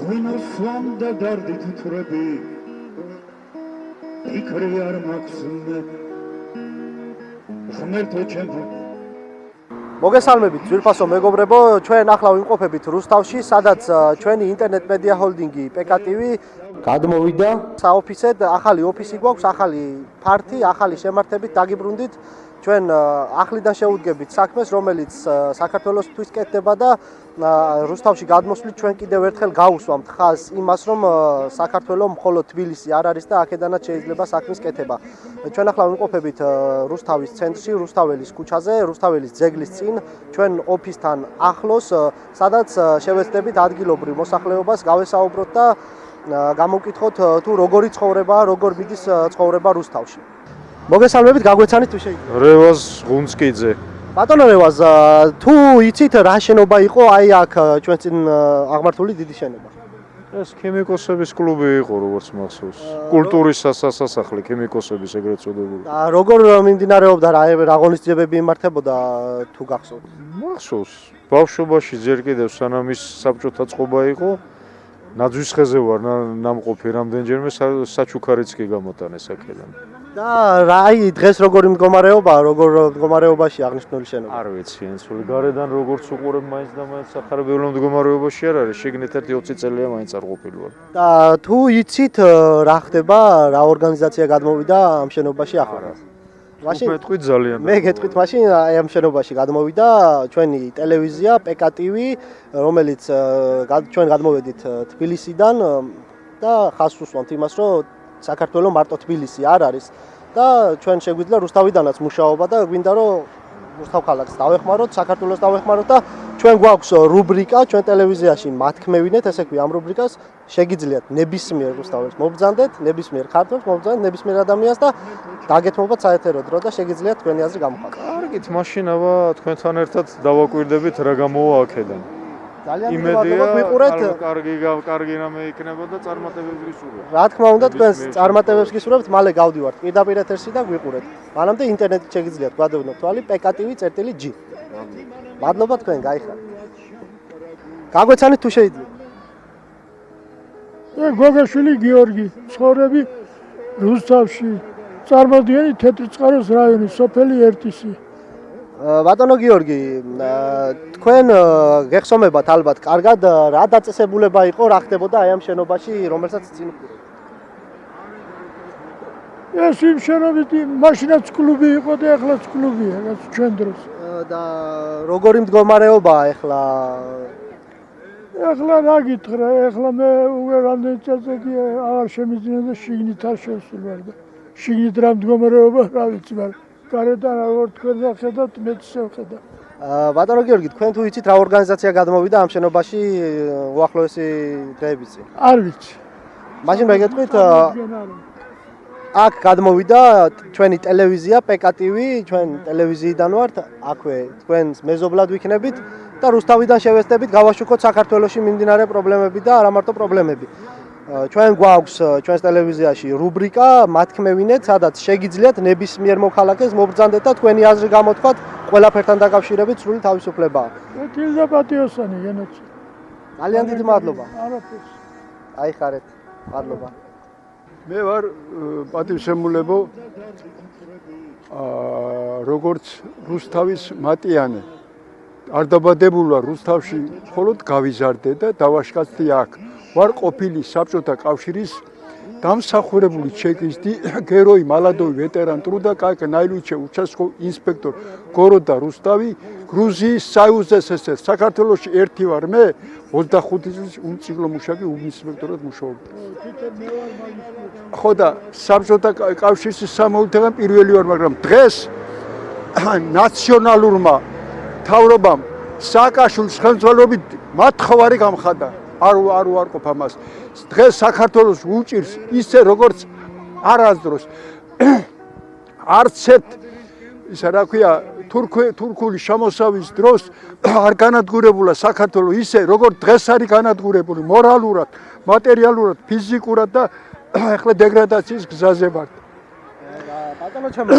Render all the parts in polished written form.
ვინოსვამ და დარდით თვრები ფიქრი არ მაქვს მე ღმერთო ჩემო მოგესალმებით ძვირფასო მეგობრებო, ჩვენ ახლა ვიმყოფებით რუსთავში, სადაც ჩვენი ინტერნეტ მედია ჰოლდინგი PKTV გადმოვიდა საოფისედ, ახალი ოფისი გვაქვს, ახალი ფართი, ახალი შემართებით დაგიბრუნდით. ჩვენ ახლიდან შევუდგებით საქმეს, რომელიც საქართველოსთვის კეთდება და რუსთავში გადმოსვლით ჩვენ კიდევ ერთხელ გავუსვამთ ხაზს იმას, რომ საქართველოს მხოლოდ თბილისი არ არის და აქედანაც შეიძლება საქმის კეთება. ჩვენ ახლა ვიმყოფებით რუსთავის ცენტრში, რუსთაველის ქუჩაზე, რუსთაველის ძეგლის წინ, ჩვენ ოფისთან ახლოს, სადაც შევეცდებით ადგილობრივ მოსახლეობას გავესაუბროთ და გამოვკითხოთ თუ როგორი ცხოვრებაა, როგორ მიდის ცხოვრება რუსთავში. მოგესალმებით, გაგვეცანით თუ შეიძლება. რევაზ ღუნწკიძე. ბატონო რევაზ, თუ იცით რა შენობა იყო აი აქ ჩვენ წინ აღმართული დიდი შენობა? ეს ქიმიკოსების კლუბი იყო, როგორც მახსოვს. კულტურის სასახლე, ქიმიკოსების ეგრეთ წოდებული. და როგორ მიმდინარეობდა რა ღონისძიებები იმართებოდა თუ გახსოვთ? მახსოვს. ბავშვობაში ჯერ კიდევ სანამ ის საბჭოთა წყობა იყო, ნაძვის ხეზე ვარ ნამყოფი რამდენჯერმე საჩუქარიც კი გამოტანეს აქედან. და რა აი დღეს როგორი მდგომარეობაა, როგორ მდგომარეობაში აღნიშნული შენობა? არ ვიცი, ენცული გარედან როგორც უყურებ მაინც და მაინც სახარებელო მდგომარეობაში არ არის, შიგნით ერთი 20 წელია მაინც არ ყოფილი ვარ. და თუ იცით რა ხდება, რა ორგანიზაცია გადმოვიდა ამ შენობაში ახლა? მაშინ მეთქვით ძალიან. მე გეტყვით, მაშინ აი ამ შენობაში გადმოვიდა ჩვენი ტელევიზია PKTV, რომელიც ჩვენ გადმოვედით თბილისიდან და ხაზს უსვამთ იმას, რომ საქართველოს მარტო თბილისი არ არის და ჩვენ შეგვიძლია რუსთავიდანაც მუშაობა და გვინდა რომ რუსთავ ქალაქს დავეხმაროთ, საქართველოს დავეხმაროთ და ჩვენ გვაქვს რუბრიკა ჩვენ ტელევიზიაში მათქმევინეთ, ესე ქვია ამ რუბრიკას შეგიძლიათ ნებისმიერ რუსთაველს მობრძანდეთ, ნებისმიერ ქართველს მობრძანდეთ, ნებისმიერ ადამიანს და დაგეთმობათ საეთერო დრო და შეგიძლიათ თქვენი აზრი გამოხატოთ. კარგით, მაშინ აბა თქვენთან ერთად დავაკვირდებით რა გამოვა აქედან. ძალიან მადლობა გვიყურეთ. კარგი რამე იქნება და წარმატებებს გისურვებთ. რა თქმა უნდა, თქვენს წარმატებებს გისურვებთ, მალე გავდივართ პირდაპირ ეთერში და გვიყურეთ. მანამდე ინტერნეტით შეგიძლიათ გვადევნოთ თვალი PKTV.G. მადლობა თქვენ, გაიხარეთ. გაგვეცანით თუ შეიძლება. გოგაშვილი გიორგი, ცხოვრები რუსთავში, წარმოდიენი თეთრიწყაროს რაიონის სოფელი ერთისი. ბატონო გიორგი, თქვენ გეხსომებათ ალბათ კარგად რა დაწესებულება იყო, რა ხდებოდა აი ამ შენობაში, რომელსაც წინ ვყურებთ? ეს იმ შენობით მაშინაც კლუბი იყო და ახლაც კლუბია, რაც ჩვენ დროს. და როგორი მდგომარეობაა ახლა? ახლა რა გითხრა, ახლა მე უკვე რამდენი წელიწადი აღარ შემიძლია და შიგნით არ შევსულ ვარ და შიგნით რა მდგომარეობა რა ვიცი, მაგრამ გარედან როგორ თქვენ ხედავთ, მეც შევხედავ. ბატონო გიორგი, თქვენ თუ იცით რა ორგანიზაცია გადმოვიდა ამ შენობაში უახლოესი დღეების წინ? არ ვიცი. მაშინ მე გეტყვით, აქ გადმოვიდა ჩვენი ტელევიზია PKTV, ჩვენ ტელევიზიიდან ვართ, აქვე თქვენს მეზობლად ვიქნებით და რუსთავიდან შევეცდებით გავაშუქოთ საქართველოში მიმდინარე პრობლემები და არა მარტო პრობლემები. ჩვენ გვაქვს ჩვენს ტელევიზიაში რუბრიკა მათქმევინეთ, სადაც შეგიძლიათ ნებისმიერ მოქალაქეს მობრძანდეთ და თქვენი აზრი გამოთქვათ ყველაფერთან დაკავშირებით სრული თავისუფლებაა. თილდა პატიოსანი გენოცი. ძალიან დიდი მადლობა. არაფერს. აიხარეთ. მადლობა. მე ვარ პატივსემულებო როგორც რუსთავის მატიანე. არ დაბადებულ ვარ რუსთავში, მხოლოდ გავიზარდე და დავაშკაცდი აქ. ვარ ყოფილი საბჭოთა კავშირის დამსახურებული ჩეკისტი, გეროი მალადოვი ვეტერან ტრუდა კაიკნაილუჩე უჩასკოვ ინსპექტორ გოროდა რუსთავი, გრუზიის საუზსსრ საქართველოში ერთი ვარ მე 25 წლის უმციკლო მუშაკი ინსპექტორად მუშაობ. ხო და საბჭოთა კავშირის სამოუთեղან პირველი ვარ, მაგრამ დღეს ნაციონალურმა თავრობამ სააკაშვილის ხელმძღვანელობით მათხოვარი გამხადა. არ ვარყოფ ამას. დღეს საქართველოს უჭირს ისე როგორც არასდროს. არც ერთ ისა რა ქვია თურქული შემოსავის დროს არ განადგურებულა საქართველოს ისე როგორც დღეს არის განადგურებული მორალურად, მატერიალურად, ფიზიკურად და ახლა დეგრადაციის გზაზე ვართ. ბატონო ჩემო,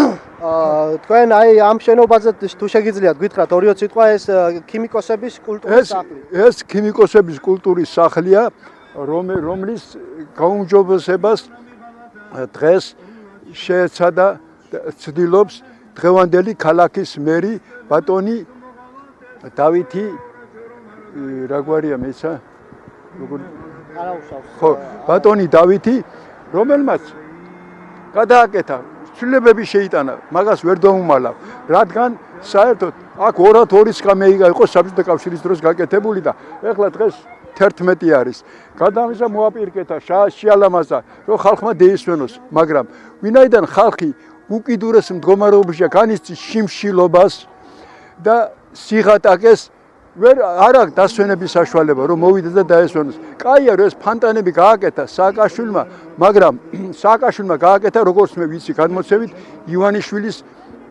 თქვენ აი ამ შენობაზე თუ შეგიძლიათ გითხრათ ორი სიტყვა ეს ქიმიკოსების კულტურის სახლი. ეს ქიმიკოსების კულტურის სახლია, რომლის გაუმჯობესებას დღეს შეეცადა ცდილობს დღევანდელი ქალაქის მერი ბატონი დავითი რა გვარია მეცა ხო ბატონი დავითი რომელმაც გადააკეთა ცვლილებები შეიტანა მაგას ვერ დაუმალავ რადგან საერთოდ აქ 2-2 გამეიგა იყო საბჭოთა კავშირის დროს გაკეთებული და ეხლა დღეს 11 არის გადამიზა მოაპირკეთა შეალამაზა რომ ხალხმა დაისვენოს მაგრამ ვინაიდან ხალხი უკიდურეს მდგომარეობაშია განიცდის შიმშილობას და სიღატაკეს ვერ არ აქვს დასვენების საშუალება რომ მოვიდეს და დაესვენოს. კაია რომ ეს ფანტანები გააკეთა სააკაშვილმა, მაგრამ სააკაშვილმა გააკეთა როგორც მე ვიცი გადმოცემით ივანიშვილის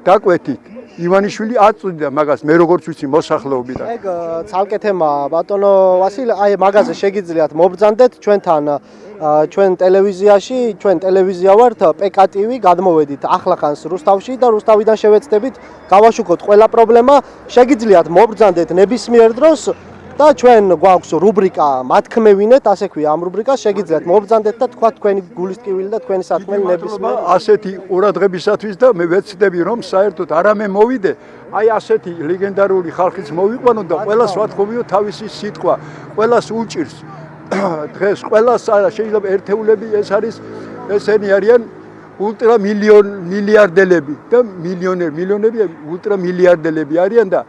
დაკვეთით. ივანიშვილი აწვდიდა მაგას მე როგორც ვიცი მოსახლეობიდან. ეგ ცალკე თემაა ბატონო ვასილ აი მაგაზე შეგიძლიათ მობრძანდეთ ჩვენთან ჩვენ ტელევიზიაში ჩვენ ტელევიზია ვართ PKTV გადმოვედით ახლახანს რუსთავში და რუსთავიდან შევეცდებით გავაშუქოთ ყველა პრობლემა შეგიძლიათ მობრძანდეთ ნებისმიერ დროს და ჩვენ გვაქვს რუბრიკა მათქმევინეთ ასე ქვია ამ რუბრიკას შეგიძლიათ მობრძანდეთ და თქვა თქვენი გულისკივილი და თქვენი საქმე ნებისმიერ ასეთი ყურადღებისათვის და მე ვეცდები რომ საერთოდ არამე მოვიდე აი ასეთი ლეგენდარული ხალხიც მოვიყვანო და ყველას ვათხოვიო თავისი სიტყვა ყველას უჭირს დღეს ყველას შეიძლება ერთეულები ეს არის ესენი არიან ულტრა მილიარდელები და მილიონები ულტრა მილიარდელები არიან და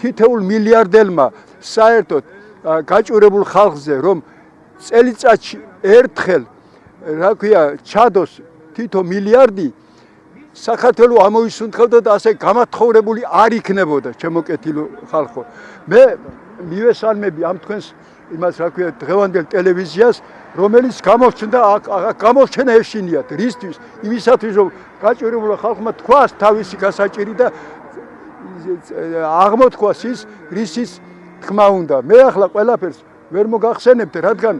თითოეულ მილიარდელმა საერთოდ გაჭირებულ ხალხზე რომ წელიწადში ერთხელ რა ქვია ჩადოს თითო მილიარდი საქართველოს ამოისუნთქებდა და ასე გამათხოვრებული არ იქნებოდა ჩემო კეთილო ხალხო მე მივესალმები ამ თქვენს იმას რა ქვია დღევანდელ ტელევიზიას რომელიც გამოჩნდა გამოჩენა ეშინიათ რისთვის იმისათვის რომ გაჭირებულ ხალხმა თქვას თავისი გასაჭირი და აღმოთქვას ის რისის თქმა უნდა მე ახლა ყველაფერს ვერ მოგახსენებთ რადგან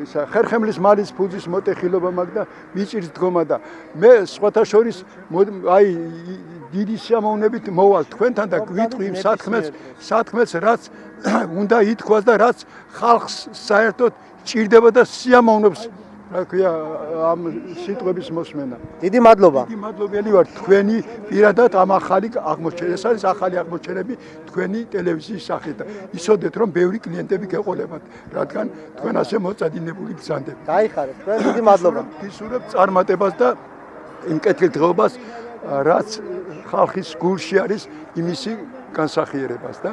ისა ხერხემლის მალის ფუძის მოტეხილობა მაგ და მიწირის დგომა და მე სხვათა შორის აი დიდი სიამოვნებით მოვალ თქვენთან და გვიტყვი იმ საქმეს რაც უნდა ითქვას და რაც ხალხს საერთოდ ჭირდება და სიამოვნებს რა ქვია ამ სიტყვების მოსმენა. დიდი მადლობა. დიდი მადლობელი ვარ თქვენი პირადად ამ ახალი აღმოჩენა. ეს არის ახალი აღმოჩენები თქვენი ტელევიზიის სახით. იცოდეთ რომ ბევრი კლიენტები გეყოლებათ, რადგან თქვენ ასე მოწადინებული ბრძანდებით. გაიხარეთ, თქვენ დიდი მადლობა. გისურვებ წარმატებას და იმ კეთილდღეობას, რაც ხალხის გულში არის იმისი განსახიერებას და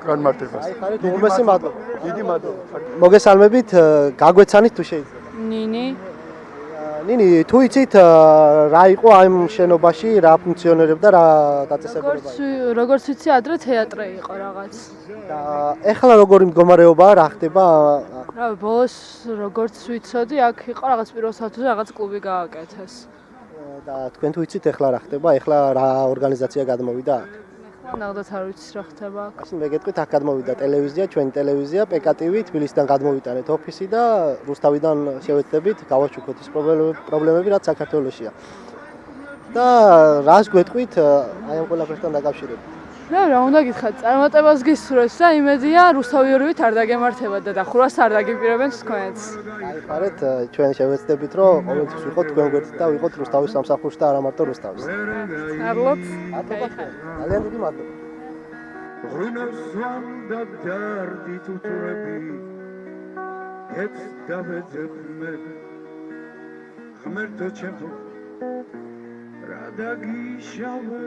განმარტებას. გაიხარეთ, უმეტესი მადლობა. დიდი მადლობა. მოგესალმებით, გაგვეცანით თუ შეიძლება. ნინი, თუ იცით რა იყო ამ შენობაში, რა ფუნქციონირებდა, რა დაწესებულება? როგორც ვიცი, ადრე თეატრი იყო რაღაც. და ეხლა როგორი მდგომარეობაა, რა ხდება? რა ბოლოს როგორც ვიცოდი, აქ იყო რაღაც პირველ სართულზე რაღაც კლუბი გააკეთეს. და თქვენ თუ იცით ეხლა რა ხდება? ეხლა რა ორგანიზაცია გადმოვიდა? ნახდათ არ ვიცი რა ხდება აქ. ასე მე გეტყვით აქ გადმოვიდა ტელევიზია, ჩვენი ტელევიზია PKTV თბილისიდან გადმოვიტანეთ ოფისი და რუსთავიდან შევეცდებით გავაჩუქოთ ის პრობლემები რაც საქართველოშია. და რას გვეტყვით აი ამ ყველაფერთან დაკავშირებით? რა უნდა გითხრათ, წარმატებას გისურვებს და იმედია რუსთავი ორივით არ დაგემართება და დახურვას არ დაგიპირებენ თქვენც. გაიხარეთ, ჩვენ შევეცდებით რომ ყოველთვის ვიყოთ თქვენ გვერდით და ვიყოთ რუსთავის სამსახურში და არა მარტო რუსთავის. მადლობთ. ძალიან დიდი მადლობა. ღვინოს ვამდა დარდით უთვრები ეც დავეძებმე ღმერთო ჩემო რა დაგიშავე